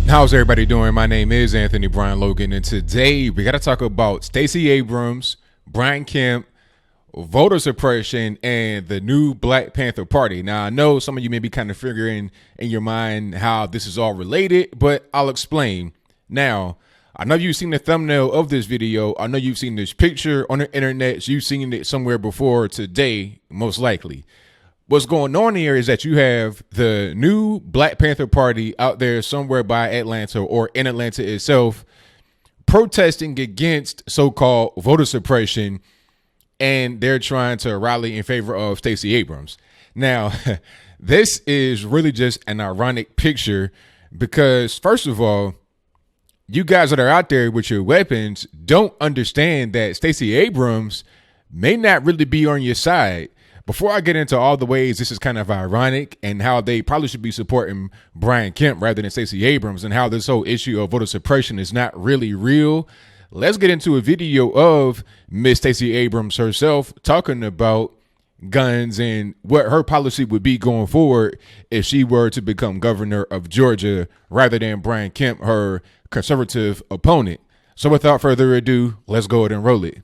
How's everybody doing? My name is Anthony Brian Logan, and today we got to talk about Stacey Abrams, Brian Kemp, voter suppression, and the new Black Panther Party. Now, I know some of you may be kind of figuring in your mind how this is all related, but I'll explain. Now, I know you've seen the thumbnail of this video. I know you've seen this picture on the internet. So you've seen it somewhere before today, most likely. What's going on here is that you have the new Black Panther Party out there somewhere by Atlanta or in Atlanta itself protesting against so-called voter suppression, and they're trying to rally in favor of Stacey Abrams. Now, this is really just an ironic picture because, first of all, you guys that are out there with your weapons don't understand that Stacey Abrams may not really be on your side. Before I get into all the ways this is kind of ironic and how they probably should be supporting Brian Kemp rather than Stacey Abrams and how this whole issue of voter suppression is not really real, let's get into a video of Miss Stacey Abrams herself talking about guns and what her policy would be going forward if she were to become governor of Georgia rather than Brian Kemp, her conservative opponent. So without further ado, let's go ahead and roll it.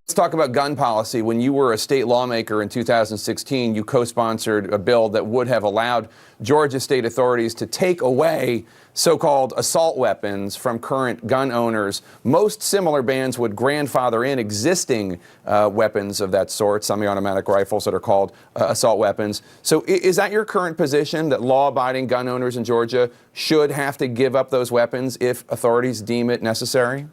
Let's talk about gun policy. When you were a state lawmaker in 2016, you co-sponsored a bill that would have allowed Georgia state authorities to take away so-called assault weapons from current gun owners. Most similar bans would grandfather in existing weapons of that sort, semi-automatic rifles that are called assault weapons. So is that your current position, that law-abiding gun owners in Georgia should have to give up those weapons if authorities deem it necessary?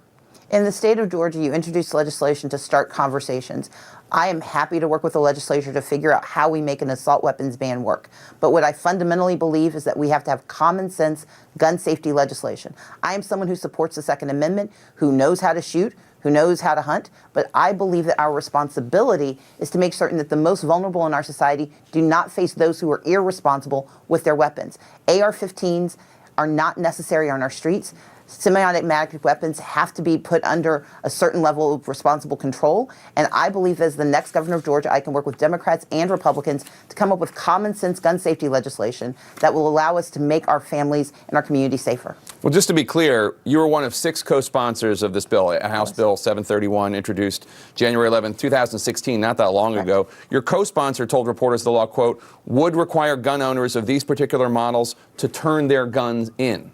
In the state of Georgia, you introduced legislation to start conversations. I am happy to work with the legislature to figure out how we make an assault weapons ban work. But what I fundamentally believe is that we have to have common sense gun safety legislation. I am someone who supports the Second Amendment, who knows how to shoot, who knows how to hunt, but I believe that our responsibility is to make certain that the most vulnerable in our society do not face those who are irresponsible with their weapons. AR-15s are not necessary on our streets. Semi-automatic weapons have to be put under a certain level of responsible control. And I believe as the next governor of Georgia, I can work with Democrats and Republicans to come up with common sense gun safety legislation that will allow us to make our families and our community safer. Well, just to be clear, you were one of 6 co-sponsors of this bill, a House Bill 731 introduced January 11, 2016, not that long ago. Your co-sponsor told reporters the law, quote, would require gun owners of these particular models to turn their guns in.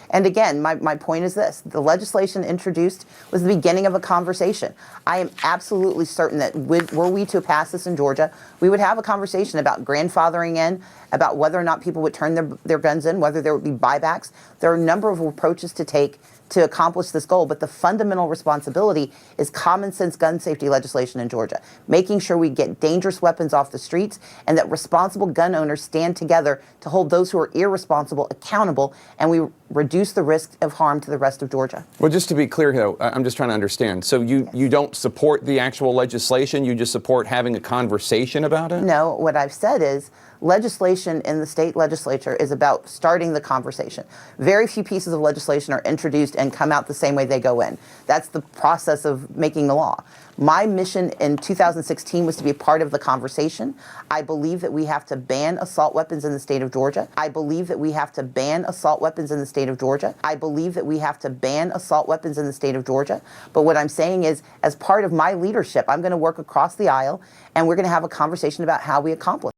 And again, my point is this. The legislation introduced was the beginning of a conversation. I am absolutely certain that were we to pass this in Georgia, we would have a conversation about grandfathering in, about whether or not people would turn their guns in, whether there would be buybacks. There are a number of approaches to take to accomplish this goal, but the fundamental responsibility is common sense gun safety legislation in Georgia, making sure we get dangerous weapons off the streets and that responsible gun owners stand together to hold those who are irresponsible accountable, and we reduce the risk of harm to the rest of Georgia. Well, just to be clear, though, I'm just trying to understand. So you don't support the actual legislation, you just support having a conversation about it? No, what I've said is legislation in the state legislature is about starting the conversation. Very few pieces of legislation are introduced and come out the same way they go in. That's the process of making the law. My mission in 2016 was to be a part of the conversation. I believe that we have to ban assault weapons in the state of Georgia. I believe that we have to ban assault weapons in the state of Georgia. I believe that we have to ban assault weapons in the state of Georgia. But what I'm saying is, as part of my leadership, I'm going to work across the aisle, and we're going to have a conversation about how we accomplish.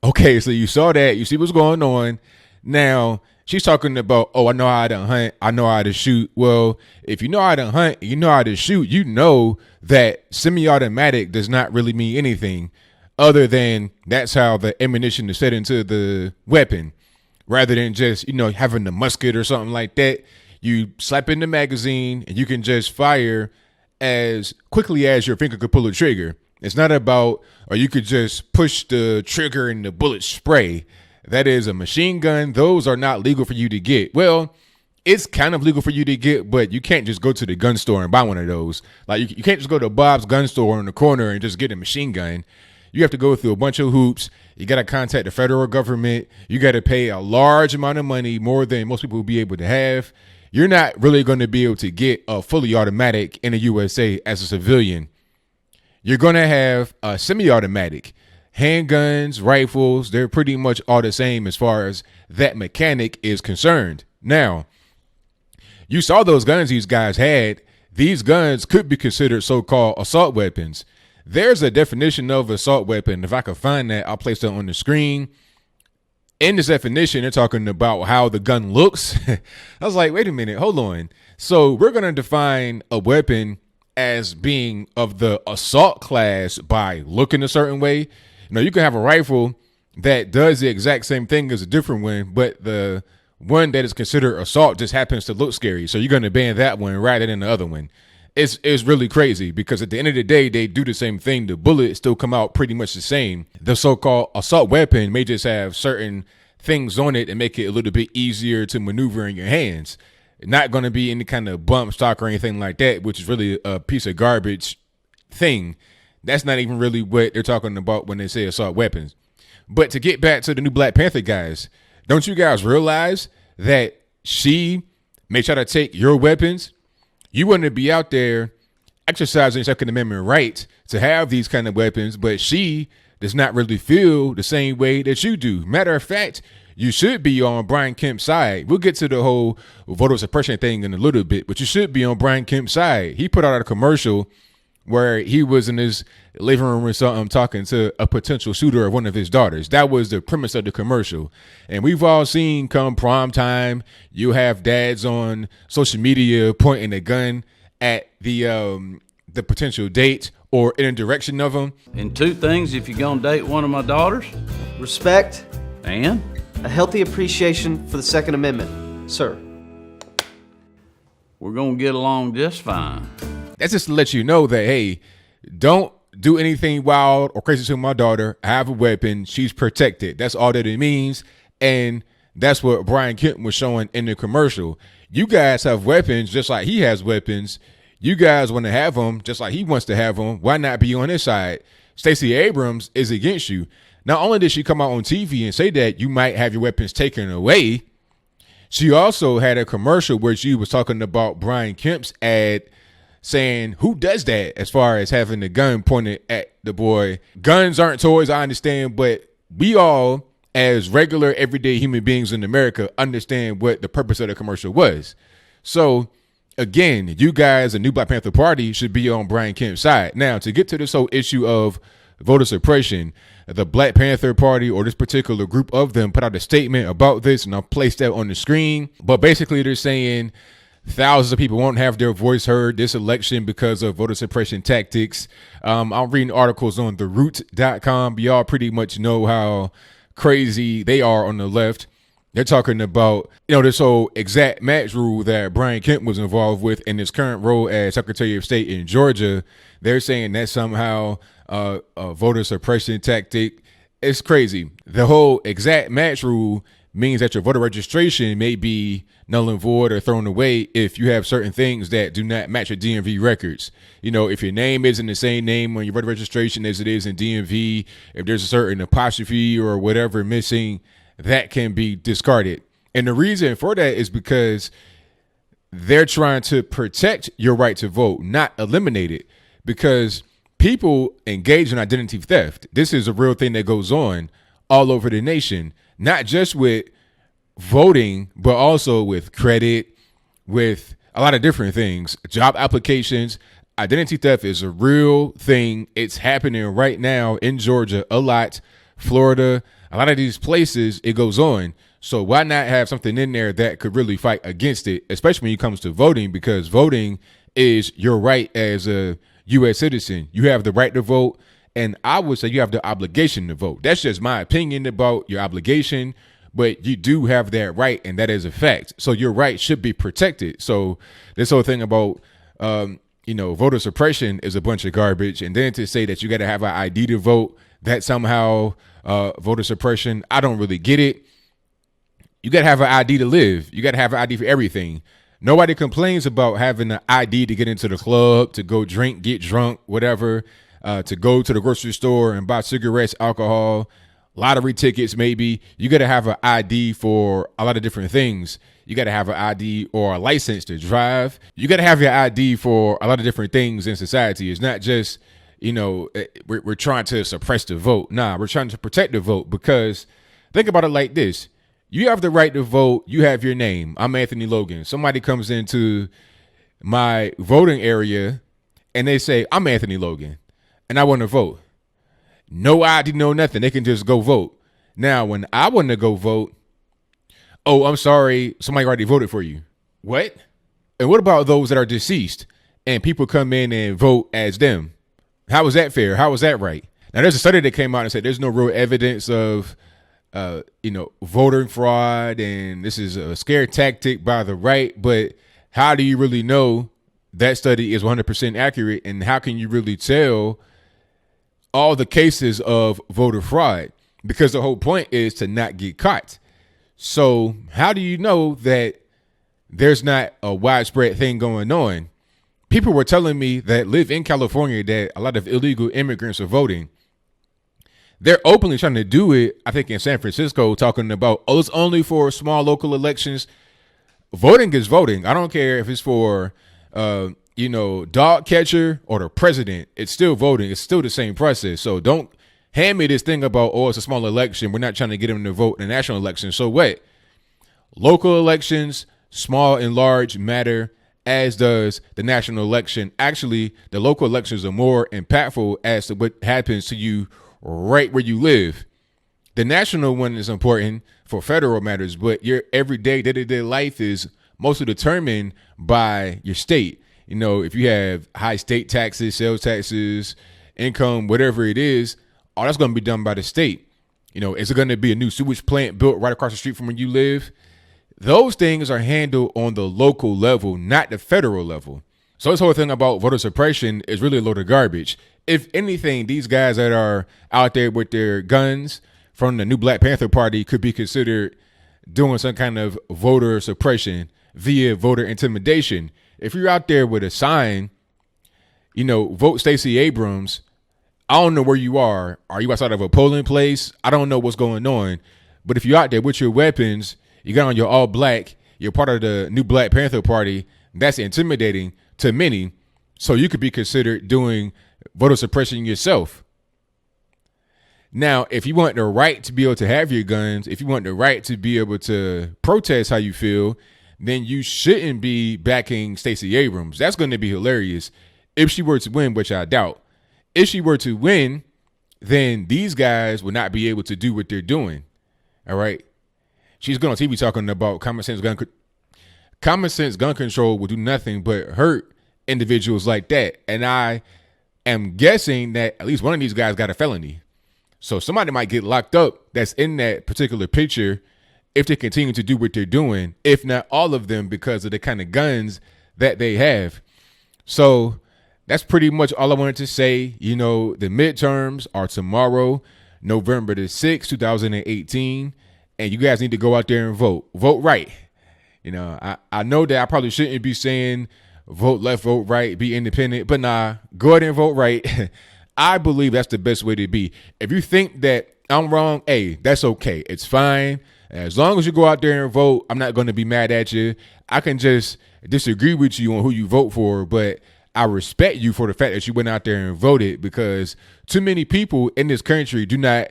Okay, so you saw that. You see what's going on. Now, she's talking about, oh, I know how to hunt. I know how to shoot. Well, if you know how to hunt, you know how to shoot, you know that semi-automatic does not really mean anything other than that's how the ammunition is set into the weapon. Rather than just, having the musket or something like that, you slap in the magazine and you can just fire as quickly as your finger could pull a trigger. It's not about, or you could just push the trigger and the bullet spray. That is a machine gun. Those are not legal for you to get. Well, it's kind of legal for you to get, but you can't just go to the gun store and buy one of those. Like you can't just go to Bob's gun store in the corner and just get a machine gun. You have to go through a bunch of hoops. You got to contact the federal government. You got to pay a large amount of money, more than most people will be able to have. You're not really going to be able to get a fully automatic in the USA as a civilian. You're going to have a semi-automatic. Handguns, rifles, they're pretty much all the same as far as that mechanic is concerned. Now, you saw those guns these guys had. These guns could be considered so-called assault weapons. There's a definition of assault weapon. If I could find that, I'll place that on the screen. In this definition, they're talking about how the gun looks. I was like, wait a minute, hold on. So we're going to define a weapon as being of the assault class by looking a certain way. You know, you can have a rifle that does the exact same thing as a different one, but the one that is considered assault just happens to look scary. So you're going to ban that one rather than the other one. It's really crazy because at the end of the day, they do the same thing. The bullets still come out pretty much the same. The so-called assault weapon may just have certain things on it and make it a little bit easier to maneuver in your hands. Not going to be any kind of bump stock or anything like that, which is really a piece of garbage thing. That's not even really what they're talking about when they say assault weapons. But to get back to the new Black Panther guys, don't you guys realize that she may try to take your weapons? You want to be out there exercising your Second Amendment right to have these kind of weapons, but she does not really feel the same way that you do. Matter of fact, you should be on Brian Kemp's side. We'll get to the whole voter suppression thing in a little bit, but you should be on Brian Kemp's side. He put out a commercial where he was in his living room or something talking to a potential shooter of one of his daughters. That was the premise of the commercial. And we've all seen come prom time, you have dads on social media pointing a gun at the potential date or in a direction of them. And two things if you're going to date one of my daughters. Respect And a healthy appreciation for the Second Amendment, sir. we're going to get along just fine. That's just to let you know that, hey, don't do anything wild or crazy to my daughter. I have a weapon. She's protected. That's all that it means. And that's what Brian Kemp was showing in the commercial. You guys have weapons just like he has weapons. You guys want to have them just like he wants to have them. Why not be on his side? Stacey Abrams is against you. Not only did she come out on TV and say that you might have your weapons taken away, she also had a commercial where she was talking about Brian Kemp's ad saying, who does that as far as having the gun pointed at the boy? Guns aren't toys, I understand, but we all, as regular everyday human beings in America, understand what the purpose of the commercial was. So, again, you guys, the new Black Panther Party, should be on Brian Kemp's side. Now, to get to this whole issue of voter suppression, the Black Panther Party, or this particular group of them, put out a statement about this, and I'll place that on the screen. But basically, they're saying thousands of people won't have their voice heard this election because of voter suppression tactics. I'm reading articles on theroot.com. Y'all pretty much know how crazy they are on the left. They're talking about, this whole exact match rule that Brian Kemp was involved with in his current role as Secretary of State in Georgia. They're saying that's somehow a voter suppression tactic. It's crazy. The whole exact match rule means that your voter registration may be null and void or thrown away if you have certain things that do not match your DMV records. If your name isn't the same name on your voter registration as it is in DMV, if there's a certain apostrophe or whatever missing, that can be discarded. And the reason for that is because they're trying to protect your right to vote, not eliminate it, because people engage in identity theft. This is a real thing that goes on all over the nation, not just with voting, but also with credit, with a lot of different things, job applications. Identity theft is a real thing. It's happening right now in Georgia a lot, Florida, a lot of these places it goes on. So why not have something in there that could really fight against it, especially when it comes to voting, because voting is your right as a U.S. citizen. You have the right to vote, and I would say you have the obligation to vote. That's just my opinion about your obligation, but you do have that right, and that is a fact. So your right should be protected. So this whole thing about voter suppression is a bunch of garbage, and then to say that you got to have an ID to vote, that somehow voter suppression, I don't really get it. You got to have an ID to live. You got to have an ID for everything. Nobody complains about having an ID to get into the club, to go drink, get drunk, whatever, to go to the grocery store and buy cigarettes, alcohol, lottery tickets, maybe. You got to have an ID for a lot of different things. You got to have an ID or a license to drive. You got to have your ID for a lot of different things in society. It's not just, we're trying to suppress the vote. Nah, we're trying to protect the vote, because think about it like this. You have the right to vote. You have your name. I'm Anthony Logan. Somebody comes into my voting area and they say, I'm Anthony Logan and I want to vote. No ID, no nothing. They can just go vote. Now, when I want to go vote, oh, I'm sorry, somebody already voted for you. What? And what about those that are deceased and people come in and vote as them? How is that fair? How is that right? Now, there's a study that came out and said there's no real evidence of, voter fraud, and this is a scare tactic by the right. But how do you really know that study is 100% accurate? And how can you really tell all the cases of voter fraud? Because the whole point is to not get caught. So how do you know that there's not a widespread thing going on? People were telling me that live in California that a lot of illegal immigrants are voting. They're openly trying to do it, I think, in San Francisco, talking about, oh, it's only for small local elections. Voting is voting. I don't care if it's for, dog catcher or the president. It's still voting. It's still the same process. So don't hand me this thing about, oh, it's a small election. We're not trying to get them to vote in a national election. So what? Local elections, small and large, matter, as does the national election. Actually, the local elections are more impactful as to what happens to you right where you live. The national one is important for federal matters, but your everyday day-to-day life is mostly determined by your state. You know, if you have high state taxes, sales taxes, income, whatever it is, all that's going to be done by the state. You know, is it going to be a new sewage plant built right across the street from where you live? Those things are handled on the local level, not the federal level. So this whole thing about voter suppression is really a load of garbage. If anything, these guys that are out there with their guns from the new Black Panther Party could be considered doing some kind of voter suppression via voter intimidation. If you're out there with a sign, vote Stacey Abrams, I don't know where you are. Are you outside of a polling place? I don't know what's going on. But if you're out there with your weapons, you got on your all black, you're part of the new Black Panther Party, that's intimidating to many. So you could be considered doing voter suppression yourself. Now, if you want the right to be able to have your guns, if you want the right to be able to protest how you feel, then you shouldn't be backing Stacey Abrams. That's going to be hilarious if she were to win, which I doubt. If she were to win, then these guys would not be able to do what they're doing. All right. She's going on TV talking about common sense gun control will do nothing but hurt individuals like that. And I am guessing that at least one of these guys got a felony. So somebody might get locked up that's in that particular picture if they continue to do what they're doing, if not all of them, because of the kind of guns that they have. So that's pretty much all I wanted to say. The midterms are tomorrow, November the 6th, 2018. And you guys need to go out there and vote. Vote right. I know that I probably shouldn't be saying vote left, vote right, be independent. But nah, go ahead and vote right. I believe that's the best way to be. If you think that I'm wrong, hey, that's okay. It's fine. As long as you go out there and vote, I'm not going to be mad at you. I can just disagree with you on who you vote for, but I respect you for the fact that you went out there and voted, because too many people in this country do not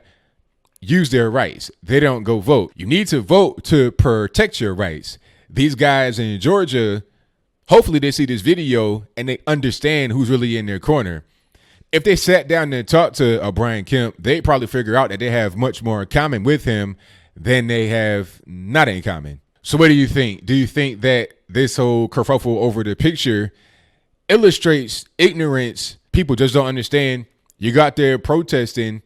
use their rights. They don't go vote. You need to vote to protect your rights. These guys in Georgia, hopefully they see this video and they understand who's really in their corner. If they sat down and talked to Brian Kemp, they'd probably figure out that they have much more in common with him than they have not in common. So what do you think? Do you think that this whole kerfuffle over the picture illustrates ignorance? People just don't understand. You got there protesting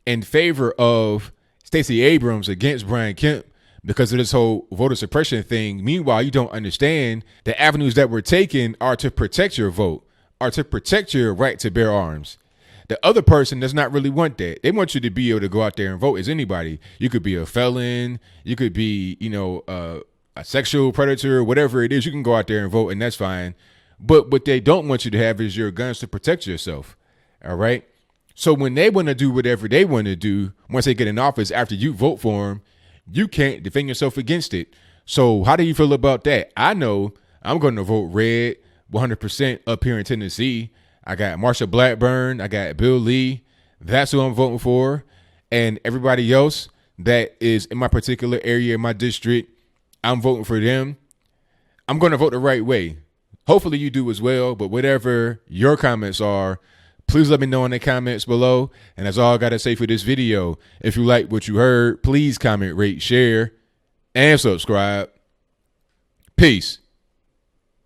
in favor of Stacey Abrams against Brian Kemp because of this whole voter suppression thing. Meanwhile, you don't understand the avenues that were taken are to protect your vote, are to protect your right to bear arms. The other person does not really want that. They want you to be able to go out there and vote as anybody. You could be a felon. You could be, a sexual predator, whatever it is. You can go out there and vote, and that's fine. But what they don't want you to have is your guns to protect yourself. All right. So when they want to do whatever they want to do, once they get in office, after you vote for them, you can't defend yourself against it. So how do you feel about that? I know I'm going to vote red 100% up here in Tennessee. I got Marsha Blackburn. I got Bill Lee. That's who I'm voting for. And everybody else, that is in my particular area, in my district, I'm voting for them. I'm going to vote the right way. Hopefully you do as well. But whatever your comments are, please let me know in the comments below. And that's all I got to say for this video. If you like what you heard, please comment, rate, share, and subscribe. Peace.